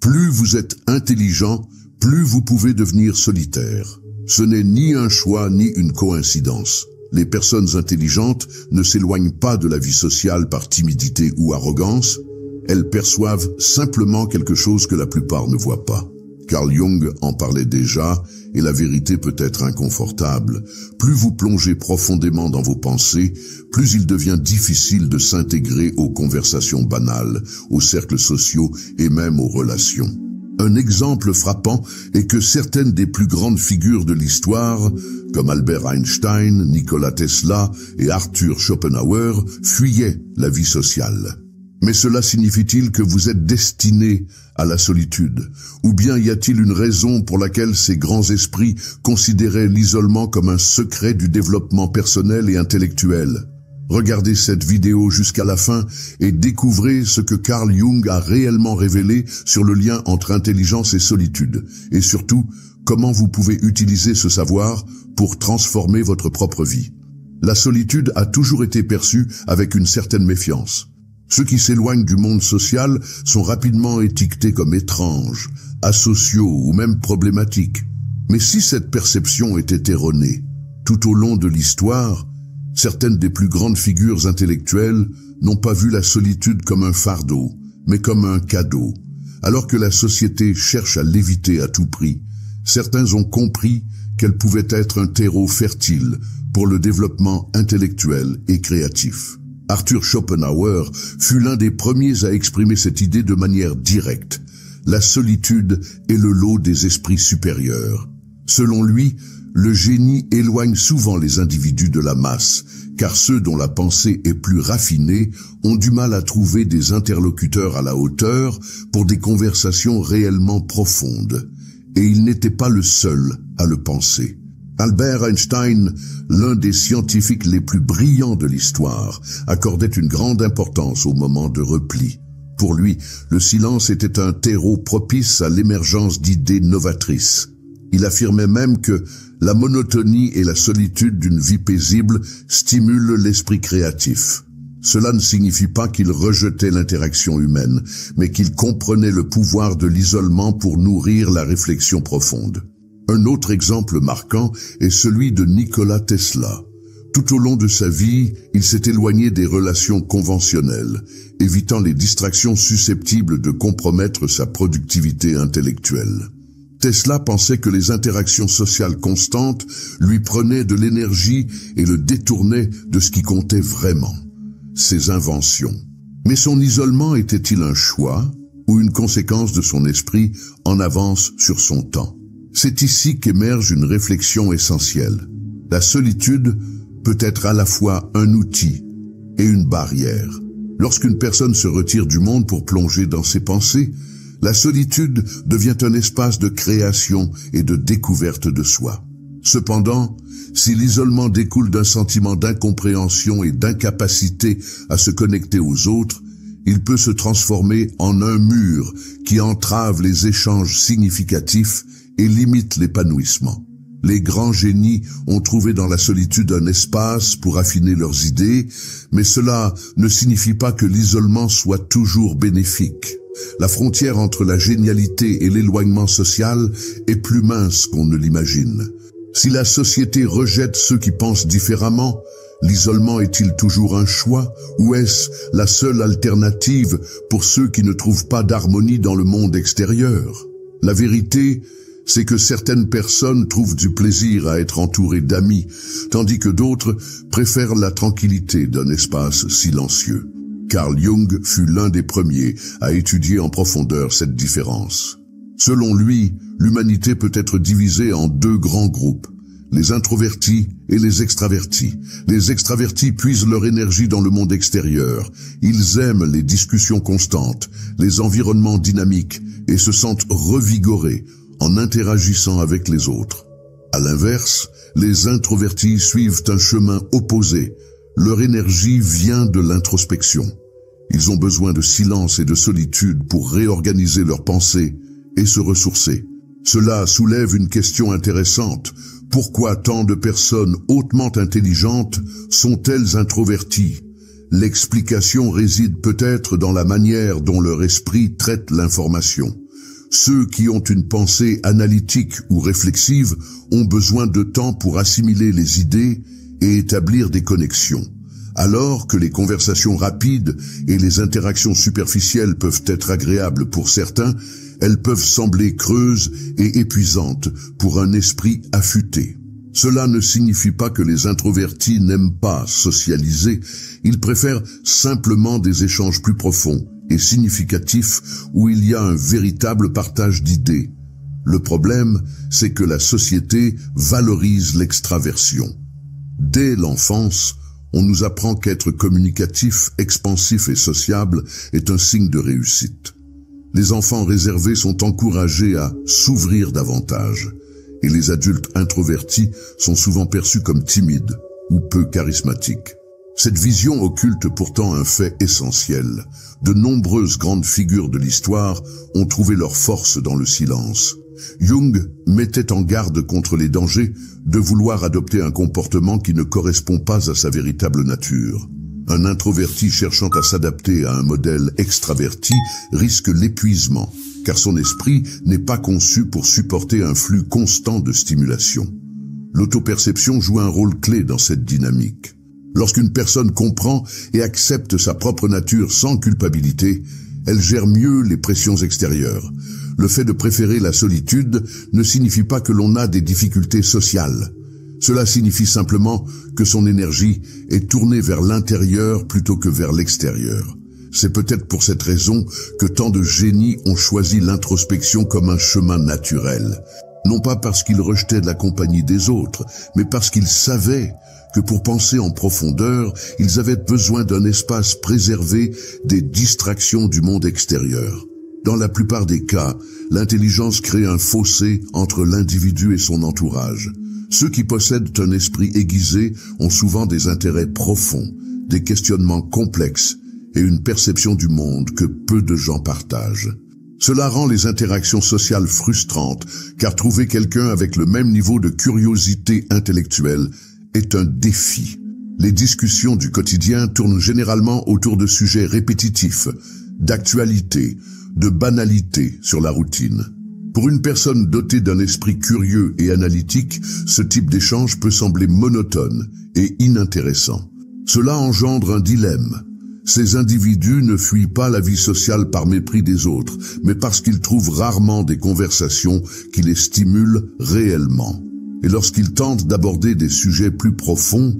Plus vous êtes intelligent, plus vous pouvez devenir solitaire. Ce n'est ni un choix ni une coïncidence. Les personnes intelligentes ne s'éloignent pas de la vie sociale par timidité ou arrogance. Elles perçoivent simplement quelque chose que la plupart ne voient pas. Carl Jung en parlait déjà, et la vérité peut être inconfortable. Plus vous plongez profondément dans vos pensées, plus il devient difficile de s'intégrer aux conversations banales, aux cercles sociaux et même aux relations. Un exemple frappant est que certaines des plus grandes figures de l'histoire, comme Albert Einstein, Nikola Tesla et Arthur Schopenhauer, fuyaient la vie sociale. Mais cela signifie-t-il que vous êtes destiné à la solitude? Ou bien y a-t-il une raison pour laquelle ces grands esprits considéraient l'isolement comme un secret du développement personnel et intellectuel? Regardez cette vidéo jusqu'à la fin et découvrez ce que Carl Jung a réellement révélé sur le lien entre intelligence et solitude, et surtout, comment vous pouvez utiliser ce savoir pour transformer votre propre vie. La solitude a toujours été perçue avec une certaine méfiance. Ceux qui s'éloignent du monde social sont rapidement étiquetés comme étranges, asociaux ou même problématiques. Mais si cette perception était erronée, tout au long de l'histoire, certaines des plus grandes figures intellectuelles n'ont pas vu la solitude comme un fardeau, mais comme un cadeau. Alors que la société cherche à l'éviter à tout prix, certains ont compris qu'elle pouvait être un terreau fertile pour le développement intellectuel et créatif. Arthur Schopenhauer fut l'un des premiers à exprimer cette idée de manière directe. La solitude est le lot des esprits supérieurs. Selon lui, le génie éloigne souvent les individus de la masse, car ceux dont la pensée est plus raffinée ont du mal à trouver des interlocuteurs à la hauteur pour des conversations réellement profondes. Et il n'était pas le seul à le penser. Albert Einstein, l'un des scientifiques les plus brillants de l'histoire, accordait une grande importance au moment de repli. Pour lui, le silence était un terreau propice à l'émergence d'idées novatrices. Il affirmait même que la monotonie et la solitude d'une vie paisible stimulent l'esprit créatif. Cela ne signifie pas qu'il rejetait l'interaction humaine, mais qu'il comprenait le pouvoir de l'isolement pour nourrir la réflexion profonde. Un autre exemple marquant est celui de Nikola Tesla. Tout au long de sa vie, il s'est éloigné des relations conventionnelles, évitant les distractions susceptibles de compromettre sa productivité intellectuelle. Tesla pensait que les interactions sociales constantes lui prenaient de l'énergie et le détournaient de ce qui comptait vraiment, ses inventions. Mais son isolement était-il un choix ou une conséquence de son esprit en avance sur son temps? C'est ici qu'émerge une réflexion essentielle. La solitude peut être à la fois un outil et une barrière. Lorsqu'une personne se retire du monde pour plonger dans ses pensées, la solitude devient un espace de création et de découverte de soi. Cependant, si l'isolement découle d'un sentiment d'incompréhension et d'incapacité à se connecter aux autres, il peut se transformer en un mur qui entrave les échanges significatifs et limite l'épanouissement. Les grands génies ont trouvé dans la solitude un espace pour affiner leurs idées, mais cela ne signifie pas que l'isolement soit toujours bénéfique. La frontière entre la génialité et l'éloignement social est plus mince qu'on ne l'imagine. Si la société rejette ceux qui pensent différemment, l'isolement est-il toujours un choix ou est-ce la seule alternative pour ceux qui ne trouvent pas d'harmonie dans le monde extérieur? La vérité, c'est que certaines personnes trouvent du plaisir à être entourées d'amis, tandis que d'autres préfèrent la tranquillité d'un espace silencieux. Carl Jung fut l'un des premiers à étudier en profondeur cette différence. Selon lui, l'humanité peut être divisée en deux grands groupes, les introvertis et les extravertis. Les extravertis puisent leur énergie dans le monde extérieur. Ils aiment les discussions constantes, les environnements dynamiques et se sentent revigorés en interagissant avec les autres. À l'inverse, les introvertis suivent un chemin opposé. Leur énergie vient de l'introspection. Ils ont besoin de silence et de solitude pour réorganiser leurs pensées et se ressourcer. Cela soulève une question intéressante. Pourquoi tant de personnes hautement intelligentes sont-elles introverties? L'explication réside peut-être dans la manière dont leur esprit traite l'information. Ceux qui ont une pensée analytique ou réflexive ont besoin de temps pour assimiler les idées et établir des connexions, alors que les conversations rapides et les interactions superficielles peuvent être agréables pour certains, elles peuvent sembler creuses et épuisantes pour un esprit affûté. Cela ne signifie pas que les introvertis n'aiment pas socialiser, ils préfèrent simplement des échanges plus profonds et significatifs où il y a un véritable partage d'idées. Le problème, c'est que la société valorise l'extraversion. Dès l'enfance, on nous apprend qu'être communicatif, expansif et sociable est un signe de réussite. Les enfants réservés sont encouragés à s'ouvrir davantage, et les adultes introvertis sont souvent perçus comme timides ou peu charismatiques. Cette vision occulte pourtant un fait essentiel. De nombreuses grandes figures de l'histoire ont trouvé leur force dans le silence. Jung mettait en garde contre les dangers de vouloir adopter un comportement qui ne correspond pas à sa véritable nature. Un introverti cherchant à s'adapter à un modèle extraverti risque l'épuisement, car son esprit n'est pas conçu pour supporter un flux constant de stimulation. L'autoperception joue un rôle clé dans cette dynamique. Lorsqu'une personne comprend et accepte sa propre nature sans culpabilité, elle gère mieux les pressions extérieures. Le fait de préférer la solitude ne signifie pas que l'on a des difficultés sociales. Cela signifie simplement que son énergie est tournée vers l'intérieur plutôt que vers l'extérieur. C'est peut-être pour cette raison que tant de génies ont choisi l'introspection comme un chemin naturel. Non pas parce qu'ils rejetaient la compagnie des autres, mais parce qu'ils savaient que pour penser en profondeur, ils avaient besoin d'un espace préservé des distractions du monde extérieur. Dans la plupart des cas, l'intelligence crée un fossé entre l'individu et son entourage. Ceux qui possèdent un esprit aiguisé ont souvent des intérêts profonds, des questionnements complexes et une perception du monde que peu de gens partagent. Cela rend les interactions sociales frustrantes, car trouver quelqu'un avec le même niveau de curiosité intellectuelle est un défi. Les discussions du quotidien tournent généralement autour de sujets répétitifs, d'actualité, de banalité sur la routine. Pour une personne dotée d'un esprit curieux et analytique, ce type d'échange peut sembler monotone et inintéressant. Cela engendre un dilemme. Ces individus ne fuient pas la vie sociale par mépris des autres, mais parce qu'ils trouvent rarement des conversations qui les stimulent réellement. Et lorsqu'ils tentent d'aborder des sujets plus profonds,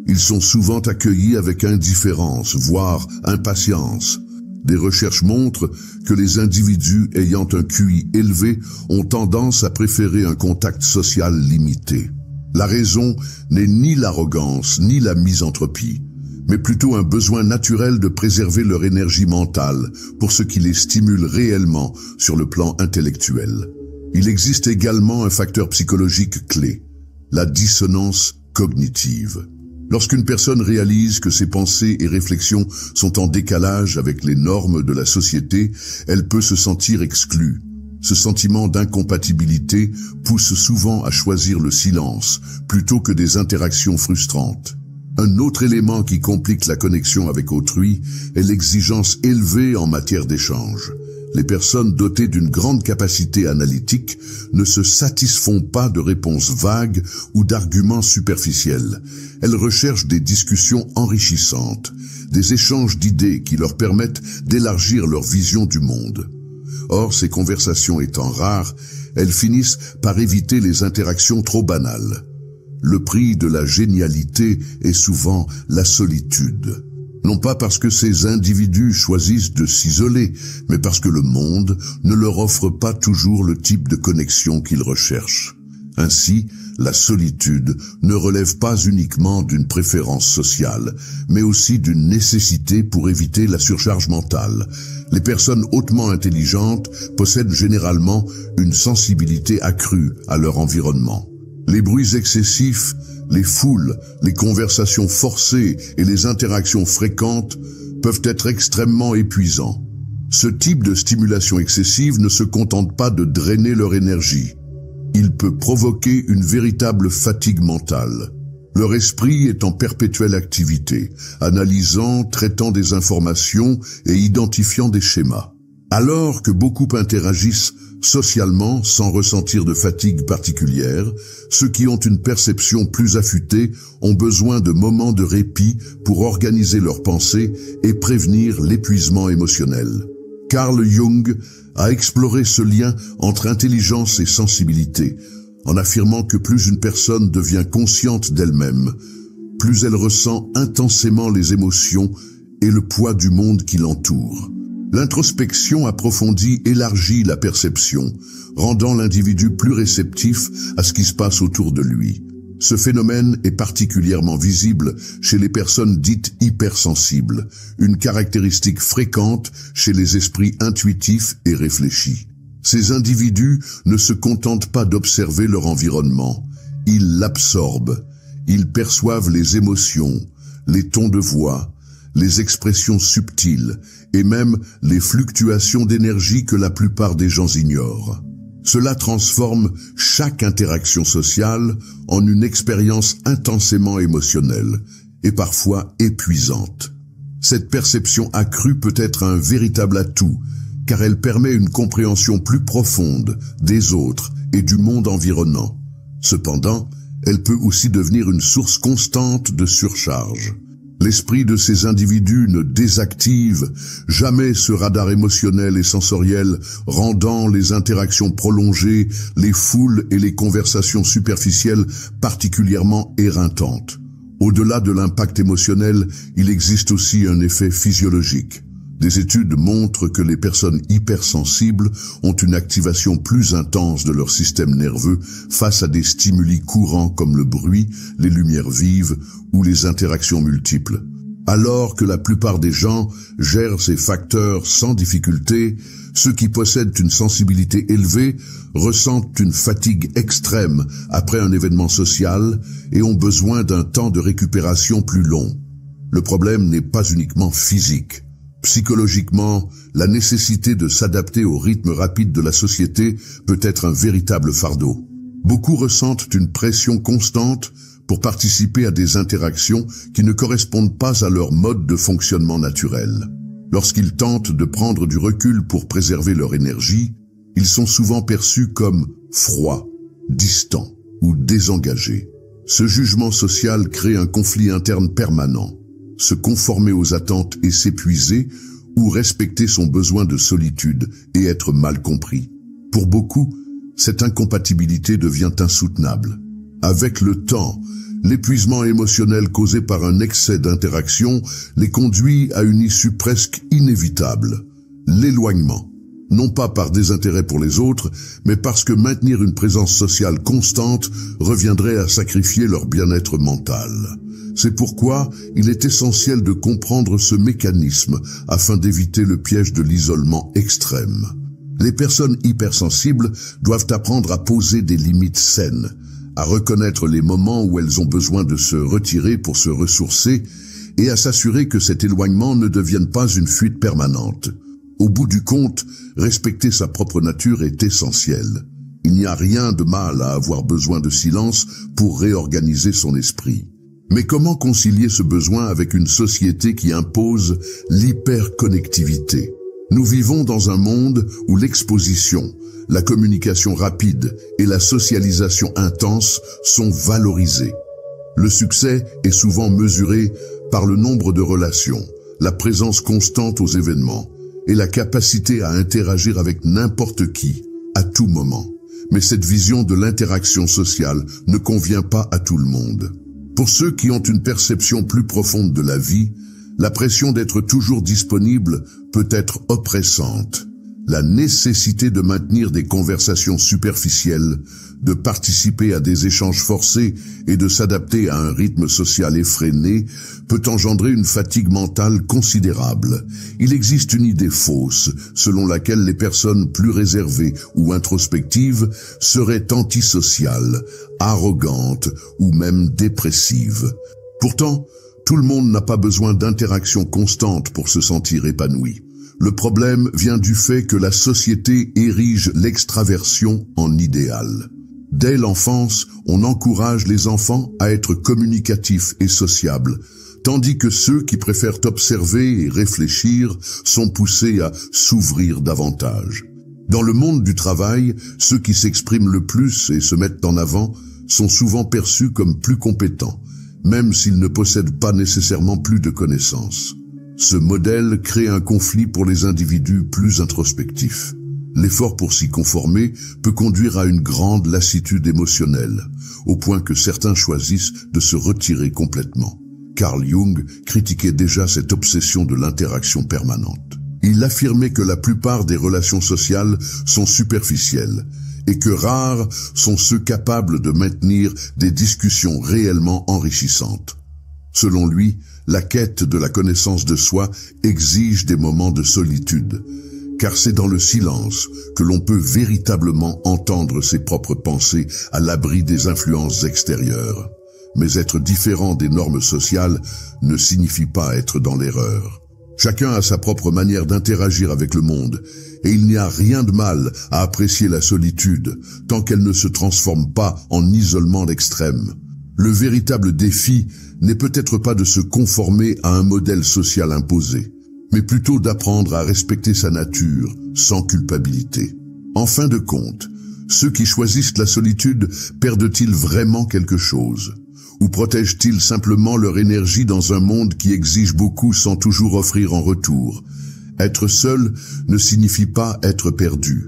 ils sont souvent accueillis avec indifférence, voire impatience. Des recherches montrent que les individus ayant un QI élevé ont tendance à préférer un contact social limité. La raison n'est ni l'arrogance ni la misanthropie, mais plutôt un besoin naturel de préserver leur énergie mentale pour ce qui les stimule réellement sur le plan intellectuel. Il existe également un facteur psychologique clé, la dissonance cognitive. Lorsqu'une personne réalise que ses pensées et réflexions sont en décalage avec les normes de la société, elle peut se sentir exclue. Ce sentiment d'incompatibilité pousse souvent à choisir le silence plutôt que des interactions frustrantes. Un autre élément qui complique la connexion avec autrui est l'exigence élevée en matière d'échange. Les personnes dotées d'une grande capacité analytique ne se satisfont pas de réponses vagues ou d'arguments superficiels. Elles recherchent des discussions enrichissantes, des échanges d'idées qui leur permettent d'élargir leur vision du monde. Or, ces conversations étant rares, elles finissent par éviter les interactions trop banales. Le prix de la génialité est souvent la solitude. Non pas parce que ces individus choisissent de s'isoler, mais parce que le monde ne leur offre pas toujours le type de connexion qu'ils recherchent. Ainsi, la solitude ne relève pas uniquement d'une préférence sociale, mais aussi d'une nécessité pour éviter la surcharge mentale. Les personnes hautement intelligentes possèdent généralement une sensibilité accrue à leur environnement. Les bruits excessifs, les foules, les conversations forcées et les interactions fréquentes peuvent être extrêmement épuisants. Ce type de stimulation excessive ne se contente pas de drainer leur énergie. Il peut provoquer une véritable fatigue mentale. Leur esprit est en perpétuelle activité, analysant, traitant des informations et identifiant des schémas. Alors que beaucoup interagissent Socialement, sans ressentir de fatigue particulière, ceux qui ont une perception plus affûtée ont besoin de moments de répit pour organiser leurs pensées et prévenir l'épuisement émotionnel. Carl Jung a exploré ce lien entre intelligence et sensibilité, en affirmant que plus une personne devient consciente d'elle-même, plus elle ressent intensément les émotions et le poids du monde qui l'entoure. L'introspection approfondie élargit la perception, rendant l'individu plus réceptif à ce qui se passe autour de lui. Ce phénomène est particulièrement visible chez les personnes dites hypersensibles, une caractéristique fréquente chez les esprits intuitifs et réfléchis. Ces individus ne se contentent pas d'observer leur environnement, ils l'absorbent, ils perçoivent les émotions, les tons de voix, les expressions subtiles et même les fluctuations d'énergie que la plupart des gens ignorent. Cela transforme chaque interaction sociale en une expérience intensément émotionnelle et parfois épuisante. Cette perception accrue peut être un véritable atout, car elle permet une compréhension plus profonde des autres et du monde environnant. Cependant, elle peut aussi devenir une source constante de surcharge. L'esprit de ces individus ne désactive jamais ce radar émotionnel et sensoriel, rendant les interactions prolongées, les foules et les conversations superficielles particulièrement éreintantes. Au-delà de l'impact émotionnel, il existe aussi un effet physiologique. Des études montrent que les personnes hypersensibles ont une activation plus intense de leur système nerveux face à des stimuli courants comme le bruit, les lumières vives ou les interactions multiples. Alors que la plupart des gens gèrent ces facteurs sans difficulté, ceux qui possèdent une sensibilité élevée ressentent une fatigue extrême après un événement social et ont besoin d'un temps de récupération plus long. Le problème n'est pas uniquement physique. Psychologiquement, la nécessité de s'adapter au rythme rapide de la société peut être un véritable fardeau. Beaucoup ressentent une pression constante pour participer à des interactions qui ne correspondent pas à leur mode de fonctionnement naturel. Lorsqu'ils tentent de prendre du recul pour préserver leur énergie, ils sont souvent perçus comme froids, distants ou désengagés. Ce jugement social crée un conflit interne permanent. Se conformer aux attentes et s'épuiser, ou respecter son besoin de solitude et être mal compris. Pour beaucoup, cette incompatibilité devient insoutenable. Avec le temps, l'épuisement émotionnel causé par un excès d'interaction les conduit à une issue presque inévitable, l'éloignement. Non pas par désintérêt pour les autres, mais parce que maintenir une présence sociale constante reviendrait à sacrifier leur bien-être mental. C'est pourquoi il est essentiel de comprendre ce mécanisme afin d'éviter le piège de l'isolement extrême. Les personnes hypersensibles doivent apprendre à poser des limites saines, à reconnaître les moments où elles ont besoin de se retirer pour se ressourcer et à s'assurer que cet éloignement ne devienne pas une fuite permanente. Au bout du compte, respecter sa propre nature est essentiel. Il n'y a rien de mal à avoir besoin de silence pour réorganiser son esprit. Mais comment concilier ce besoin avec une société qui impose l'hyperconnectivité? Nous vivons dans un monde où l'exposition, la communication rapide et la socialisation intense sont valorisées. Le succès est souvent mesuré par le nombre de relations, la présence constante aux événements et la capacité à interagir avec n'importe qui, à tout moment. Mais cette vision de l'interaction sociale ne convient pas à tout le monde. Pour ceux qui ont une perception plus profonde de la vie, la pression d'être toujours disponible peut être oppressante. La nécessité de maintenir des conversations superficielles, de participer à des échanges forcés et de s'adapter à un rythme social effréné peut engendrer une fatigue mentale considérable. Il existe une idée fausse selon laquelle les personnes plus réservées ou introspectives seraient antisociales, arrogantes ou même dépressives. Pourtant, tout le monde n'a pas besoin d'interaction constante pour se sentir épanoui. Le problème vient du fait que la société érige l'extraversion en idéal. Dès l'enfance, on encourage les enfants à être communicatifs et sociables, tandis que ceux qui préfèrent observer et réfléchir sont poussés à s'ouvrir davantage. Dans le monde du travail, ceux qui s'expriment le plus et se mettent en avant sont souvent perçus comme plus compétents, même s'ils ne possèdent pas nécessairement plus de connaissances. Ce modèle crée un conflit pour les individus plus introspectifs. L'effort pour s'y conformer peut conduire à une grande lassitude émotionnelle, au point que certains choisissent de se retirer complètement. Carl Jung critiquait déjà cette obsession de l'interaction permanente. Il affirmait que la plupart des relations sociales sont superficielles et que rares sont ceux capables de maintenir des discussions réellement enrichissantes. Selon lui, la quête de la connaissance de soi exige des moments de solitude, car c'est dans le silence que l'on peut véritablement entendre ses propres pensées à l'abri des influences extérieures. Mais être différent des normes sociales ne signifie pas être dans l'erreur. Chacun a sa propre manière d'interagir avec le monde, et il n'y a rien de mal à apprécier la solitude, tant qu'elle ne se transforme pas en isolement extrême. Le véritable défi n'est peut-être pas de se conformer à un modèle social imposé, mais plutôt d'apprendre à respecter sa nature sans culpabilité. En fin de compte, ceux qui choisissent la solitude perdent-ils vraiment quelque chose ? Ou protègent-ils simplement leur énergie dans un monde qui exige beaucoup sans toujours offrir en retour ? Être seul ne signifie pas être perdu.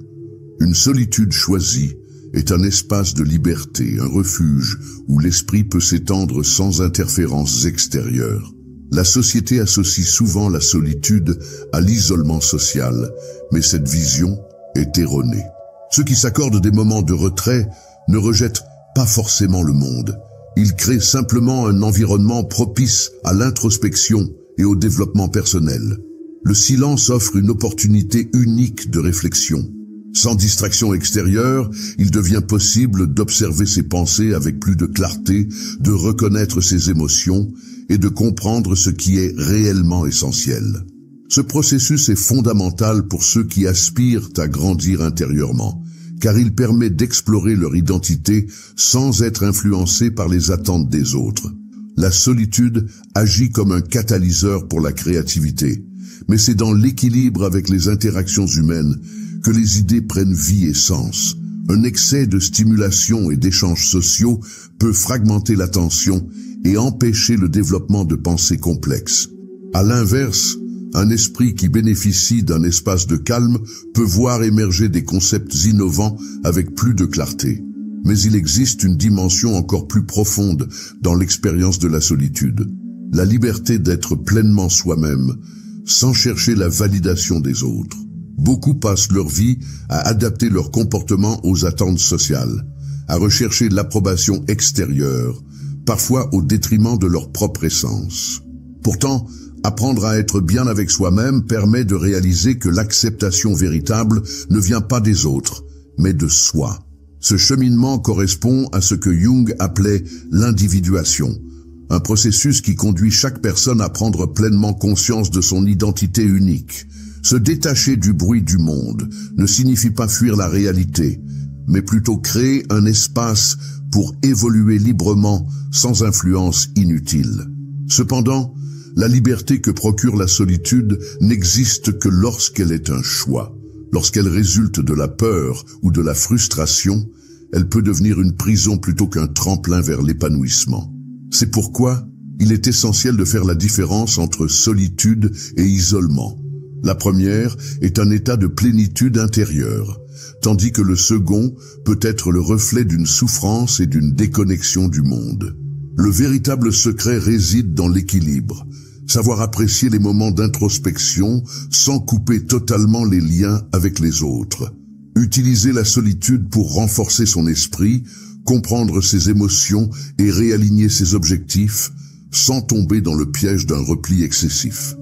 Une solitude choisie est un espace de liberté, un refuge où l'esprit peut s'étendre sans interférences extérieures. La société associe souvent la solitude à l'isolement social, mais cette vision est erronée. Ceux qui s'accordent des moments de retrait ne rejettent pas forcément le monde. Ils créent simplement un environnement propice à l'introspection et au développement personnel. Le silence offre une opportunité unique de réflexion. Sans distraction extérieure, il devient possible d'observer ses pensées avec plus de clarté, de reconnaître ses émotions et de comprendre ce qui est réellement essentiel. Ce processus est fondamental pour ceux qui aspirent à grandir intérieurement, car il permet d'explorer leur identité sans être influencé par les attentes des autres. La solitude agit comme un catalyseur pour la créativité, mais c'est dans l'équilibre avec les interactions humaines que les idées prennent vie et sens. Un excès de stimulation et d'échanges sociaux peut fragmenter l'attention et empêcher le développement de pensées complexes. À l'inverse, un esprit qui bénéficie d'un espace de calme peut voir émerger des concepts innovants avec plus de clarté. Mais il existe une dimension encore plus profonde dans l'expérience de la solitude. La liberté d'être pleinement soi-même, sans chercher la validation des autres. Beaucoup passent leur vie à adapter leur comportement aux attentes sociales, à rechercher l'approbation extérieure, parfois au détriment de leur propre essence. Pourtant, apprendre à être bien avec soi-même permet de réaliser que l'acceptation véritable ne vient pas des autres, mais de soi. Ce cheminement correspond à ce que Jung appelait l'individuation, un processus qui conduit chaque personne à prendre pleinement conscience de son identité unique. Se détacher du bruit du monde ne signifie pas fuir la réalité, mais plutôt créer un espace pour évoluer librement sans influence inutile. Cependant, la liberté que procure la solitude n'existe que lorsqu'elle est un choix. Lorsqu'elle résulte de la peur ou de la frustration, elle peut devenir une prison plutôt qu'un tremplin vers l'épanouissement. C'est pourquoi il est essentiel de faire la différence entre solitude et isolement. La première est un état de plénitude intérieure, tandis que le second peut être le reflet d'une souffrance et d'une déconnexion du monde. Le véritable secret réside dans l'équilibre, savoir apprécier les moments d'introspection sans couper totalement les liens avec les autres. Utiliser la solitude pour renforcer son esprit, comprendre ses émotions et réaligner ses objectifs, sans tomber dans le piège d'un repli excessif.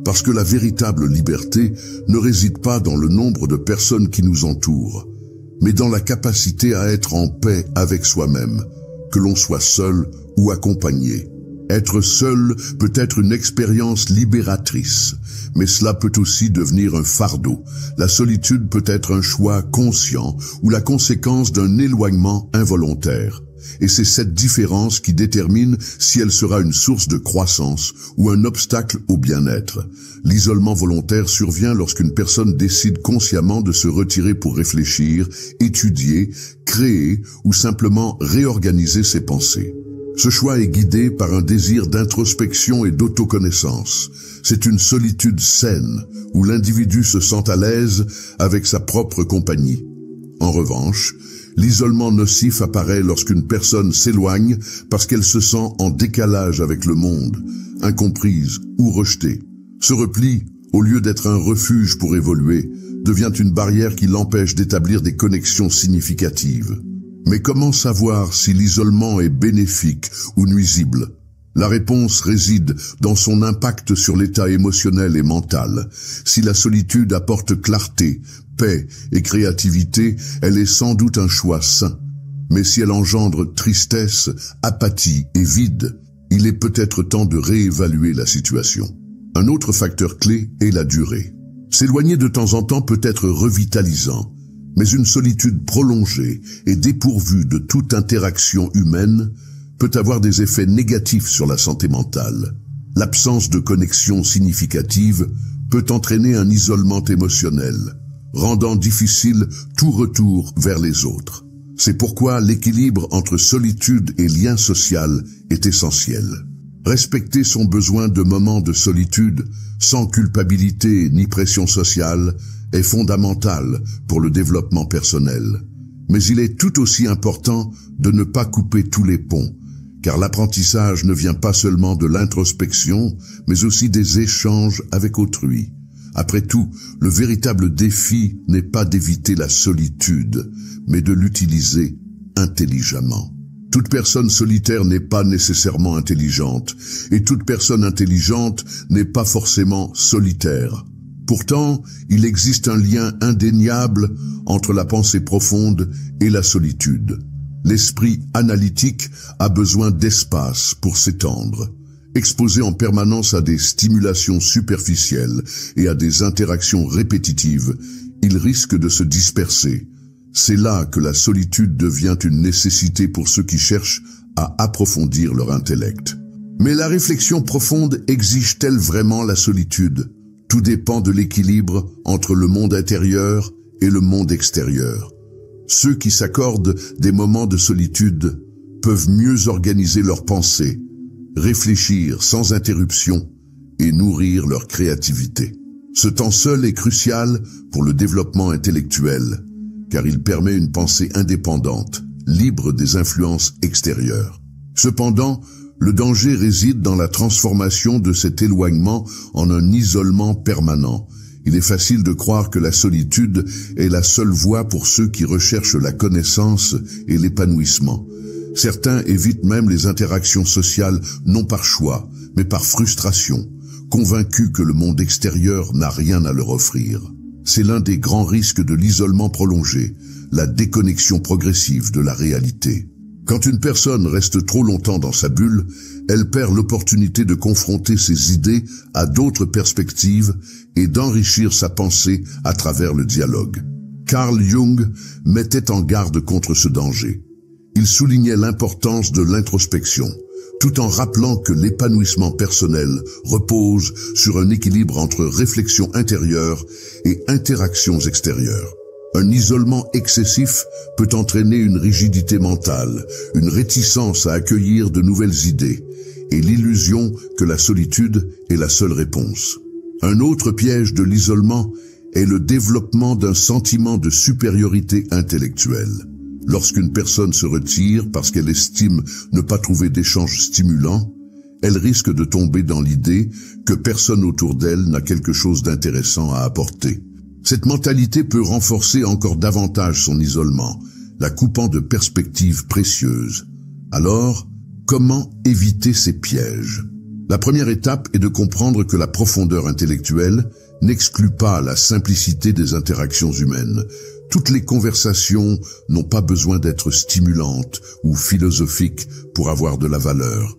Parce que la véritable liberté ne réside pas dans le nombre de personnes qui nous entourent, mais dans la capacité à être en paix avec soi-même, que l'on soit seul ou accompagné. Être seul peut être une expérience libératrice, mais cela peut aussi devenir un fardeau. La solitude peut être un choix conscient ou la conséquence d'un éloignement involontaire. Et c'est cette différence qui détermine si elle sera une source de croissance ou un obstacle au bien-être. L'isolement volontaire survient lorsqu'une personne décide consciemment de se retirer pour réfléchir, étudier, créer ou simplement réorganiser ses pensées. Ce choix est guidé par un désir d'introspection et d'autoconnaissance. C'est une solitude saine, où l'individu se sent à l'aise avec sa propre compagnie. En revanche, l'isolement nocif apparaît lorsqu'une personne s'éloigne parce qu'elle se sent en décalage avec le monde, incomprise ou rejetée. Ce repli, au lieu d'être un refuge pour évoluer, devient une barrière qui l'empêche d'établir des connexions significatives. Mais comment savoir si l'isolement est bénéfique ou nuisible? La réponse réside dans son impact sur l'état émotionnel et mental. Si la solitude apporte clarté, paix et créativité, elle est sans doute un choix sain. Mais si elle engendre tristesse, apathie et vide, il est peut-être temps de réévaluer la situation. Un autre facteur clé est la durée. S'éloigner de temps en temps peut être revitalisant, mais une solitude prolongée et dépourvue de toute interaction humaine peut avoir des effets négatifs sur la santé mentale. L'absence de connexion significative peut entraîner un isolement émotionnel, rendant difficile tout retour vers les autres. C'est pourquoi l'équilibre entre solitude et lien social est essentiel. Respecter son besoin de moments de solitude, sans culpabilité ni pression sociale, est fondamental pour le développement personnel. Mais il est tout aussi important de ne pas couper tous les ponts, car l'apprentissage ne vient pas seulement de l'introspection, mais aussi des échanges avec autrui. Après tout, le véritable défi n'est pas d'éviter la solitude, mais de l'utiliser intelligemment. Toute personne solitaire n'est pas nécessairement intelligente, et toute personne intelligente n'est pas forcément solitaire. Pourtant, il existe un lien indéniable entre la pensée profonde et la solitude. L'esprit analytique a besoin d'espace pour s'étendre. Exposé en permanence à des stimulations superficielles et à des interactions répétitives, il risque de se disperser. C'est là que la solitude devient une nécessité pour ceux qui cherchent à approfondir leur intellect. Mais la réflexion profonde exige-t-elle vraiment la solitude? Tout dépend de l'équilibre entre le monde intérieur et le monde extérieur. Ceux qui s'accordent des moments de solitude peuvent mieux organiser leurs pensées, réfléchir sans interruption et nourrir leur créativité. Ce temps seul est crucial pour le développement intellectuel, car il permet une pensée indépendante, libre des influences extérieures. Cependant, le danger réside dans la transformation de cet éloignement en un isolement permanent. Il est facile de croire que la solitude est la seule voie pour ceux qui recherchent la connaissance et l'épanouissement. Certains évitent même les interactions sociales non par choix, mais par frustration, convaincus que le monde extérieur n'a rien à leur offrir. C'est l'un des grands risques de l'isolement prolongé, la déconnexion progressive de la réalité. Quand une personne reste trop longtemps dans sa bulle, elle perd l'opportunité de confronter ses idées à d'autres perspectives et d'enrichir sa pensée à travers le dialogue. Carl Jung mettait en garde contre ce danger. Il soulignait l'importance de l'introspection, tout en rappelant que l'épanouissement personnel repose sur un équilibre entre réflexion intérieure et interactions extérieures. Un isolement excessif peut entraîner une rigidité mentale, une réticence à accueillir de nouvelles idées, et l'illusion que la solitude est la seule réponse. Un autre piège de l'isolement est le développement d'un sentiment de supériorité intellectuelle. Lorsqu'une personne se retire parce qu'elle estime ne pas trouver d'échange stimulant, elle risque de tomber dans l'idée que personne autour d'elle n'a quelque chose d'intéressant à apporter. Cette mentalité peut renforcer encore davantage son isolement, la coupant de perspectives précieuses. Alors, comment éviter ces pièges? La première étape est de comprendre que la profondeur intellectuelle n'exclut pas la simplicité des interactions humaines. Toutes les conversations n'ont pas besoin d'être stimulantes ou philosophiques pour avoir de la valeur.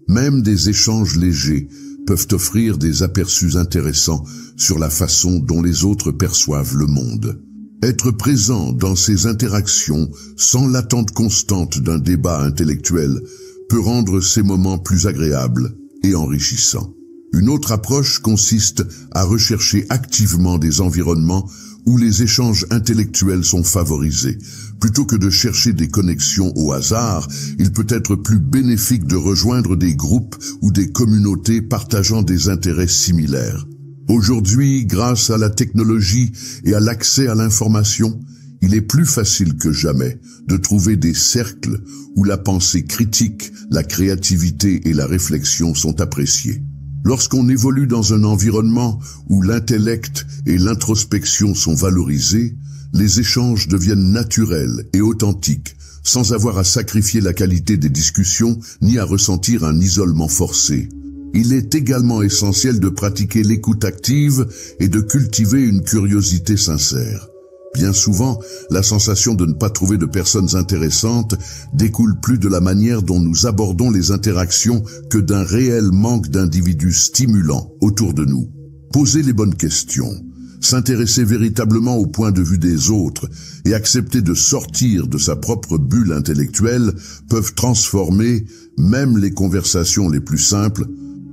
Même des échanges légers peuvent offrir des aperçus intéressants sur la façon dont les autres perçoivent le monde. Être présent dans ces interactions sans l'attente constante d'un débat intellectuel peut rendre ces moments plus agréables et enrichissants. Une autre approche consiste à rechercher activement des environnements où les échanges intellectuels sont favorisés. Plutôt que de chercher des connexions au hasard, il peut être plus bénéfique de rejoindre des groupes ou des communautés partageant des intérêts similaires. Aujourd'hui, grâce à la technologie et à l'accès à l'information, il est plus facile que jamais de trouver des cercles où la pensée critique, la créativité et la réflexion sont appréciées. Lorsqu'on évolue dans un environnement où l'intellect et l'introspection sont valorisés, les échanges deviennent naturels et authentiques, sans avoir à sacrifier la qualité des discussions ni à ressentir un isolement forcé. Il est également essentiel de pratiquer l'écoute active et de cultiver une curiosité sincère. Bien souvent, la sensation de ne pas trouver de personnes intéressantes découle plus de la manière dont nous abordons les interactions que d'un réel manque d'individus stimulants autour de nous. Poser les bonnes questions, s'intéresser véritablement au point de vue des autres et accepter de sortir de sa propre bulle intellectuelle peuvent transformer même les conversations les plus simples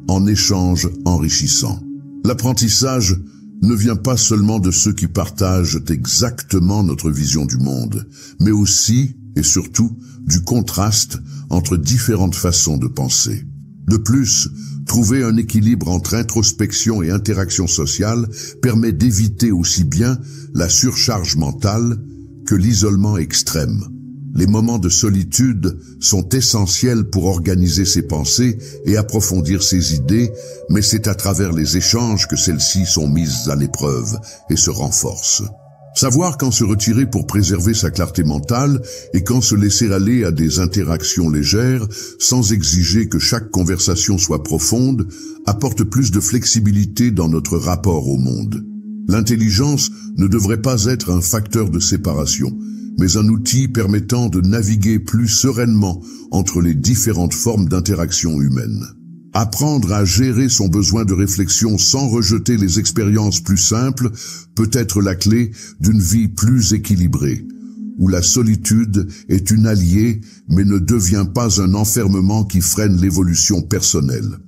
en échanges enrichissants. L'apprentissage ne vient pas seulement de ceux qui partagent exactement notre vision du monde, mais aussi, et surtout, du contraste entre différentes façons de penser. De plus, trouver un équilibre entre introspection et interaction sociale permet d'éviter aussi bien la surcharge mentale que l'isolement extrême. Les moments de solitude sont essentiels pour organiser ses pensées et approfondir ses idées, mais c'est à travers les échanges que celles-ci sont mises à l'épreuve et se renforcent. Savoir quand se retirer pour préserver sa clarté mentale et quand se laisser aller à des interactions légères, sans exiger que chaque conversation soit profonde, apporte plus de flexibilité dans notre rapport au monde. L'intelligence ne devrait pas être un facteur de séparation, mais un outil permettant de naviguer plus sereinement entre les différentes formes d'interaction humaine. Apprendre à gérer son besoin de réflexion sans rejeter les expériences plus simples peut être la clé d'une vie plus équilibrée, où la solitude est une alliée mais ne devient pas un enfermement qui freine l'évolution personnelle.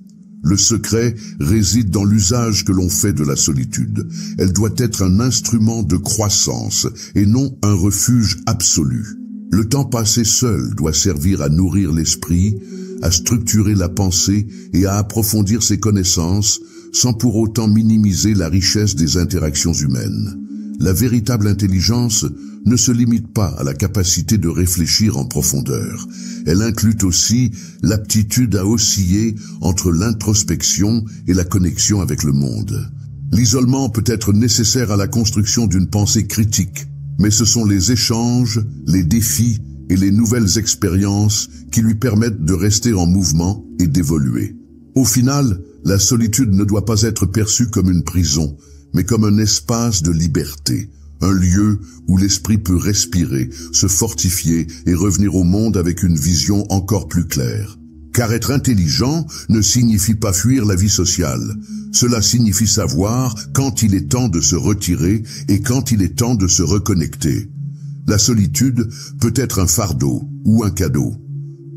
Le secret réside dans l'usage que l'on fait de la solitude. Elle doit être un instrument de croissance et non un refuge absolu. Le temps passé seul doit servir à nourrir l'esprit, à structurer la pensée et à approfondir ses connaissances, sans pour autant minimiser la richesse des interactions humaines. La véritable intelligence ne se limite pas à la capacité de réfléchir en profondeur. Elle inclut aussi l'aptitude à osciller entre l'introspection et la connexion avec le monde. L'isolement peut être nécessaire à la construction d'une pensée critique, mais ce sont les échanges, les défis et les nouvelles expériences qui lui permettent de rester en mouvement et d'évoluer. Au final, la solitude ne doit pas être perçue comme une prison, mais comme un espace de liberté, un lieu où l'esprit peut respirer, se fortifier et revenir au monde avec une vision encore plus claire. Car être intelligent ne signifie pas fuir la vie sociale. Cela signifie savoir quand il est temps de se retirer et quand il est temps de se reconnecter. La solitude peut être un fardeau ou un cadeau.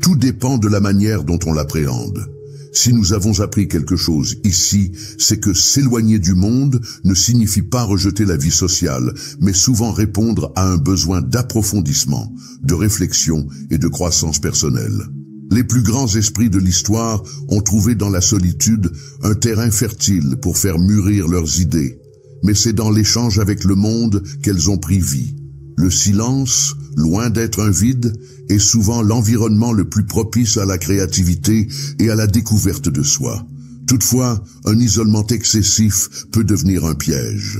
Tout dépend de la manière dont on l'appréhende. Si nous avons appris quelque chose ici, c'est que s'éloigner du monde ne signifie pas rejeter la vie sociale, mais souvent répondre à un besoin d'approfondissement, de réflexion et de croissance personnelle. Les plus grands esprits de l'histoire ont trouvé dans la solitude un terrain fertile pour faire mûrir leurs idées, mais c'est dans l'échange avec le monde qu'elles ont pris vie. Le silence, loin d'être un vide, est souvent l'environnement le plus propice à la créativité et à la découverte de soi. Toutefois, un isolement excessif peut devenir un piège.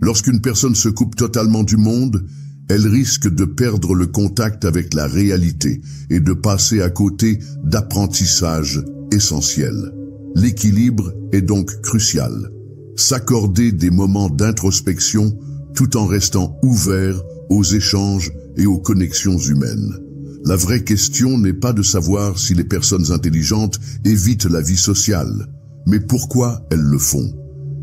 Lorsqu'une personne se coupe totalement du monde, elle risque de perdre le contact avec la réalité et de passer à côté d'apprentissages essentiels. L'équilibre est donc crucial. S'accorder des moments d'introspection tout en restant ouvert aux échanges et aux connexions humaines. La vraie question n'est pas de savoir si les personnes intelligentes évitent la vie sociale, mais pourquoi elles le font.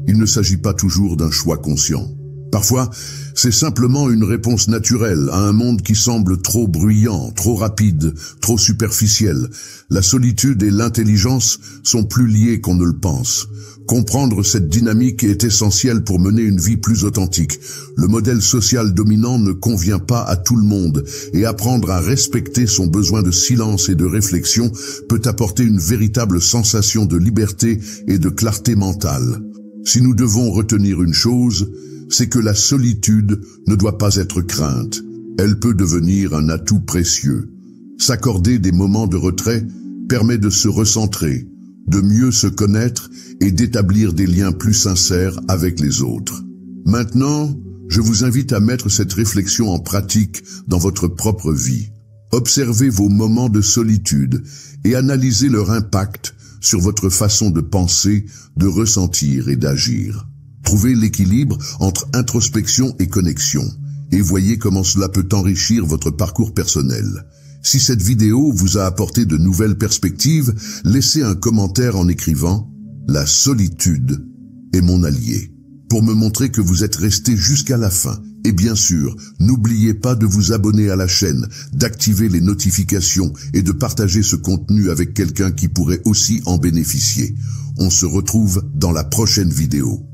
Il ne s'agit pas toujours d'un choix conscient. Parfois, c'est simplement une réponse naturelle à un monde qui semble trop bruyant, trop rapide, trop superficiel. La solitude et l'intelligence sont plus liées qu'on ne le pense. Comprendre cette dynamique est essentiel pour mener une vie plus authentique. Le modèle social dominant ne convient pas à tout le monde et apprendre à respecter son besoin de silence et de réflexion peut apporter une véritable sensation de liberté et de clarté mentale. Si nous devons retenir une chose, c'est que la solitude ne doit pas être crainte. Elle peut devenir un atout précieux. S'accorder des moments de retrait permet de se recentrer, de mieux se connaître et d'établir des liens plus sincères avec les autres. Maintenant, je vous invite à mettre cette réflexion en pratique dans votre propre vie. Observez vos moments de solitude et analysez leur impact sur votre façon de penser, de ressentir et d'agir. Trouvez l'équilibre entre introspection et connexion et voyez comment cela peut enrichir votre parcours personnel. Si cette vidéo vous a apporté de nouvelles perspectives, laissez un commentaire en écrivant « La solitude est mon allié » pour me montrer que vous êtes resté jusqu'à la fin. Et bien sûr, n'oubliez pas de vous abonner à la chaîne, d'activer les notifications et de partager ce contenu avec quelqu'un qui pourrait aussi en bénéficier. On se retrouve dans la prochaine vidéo.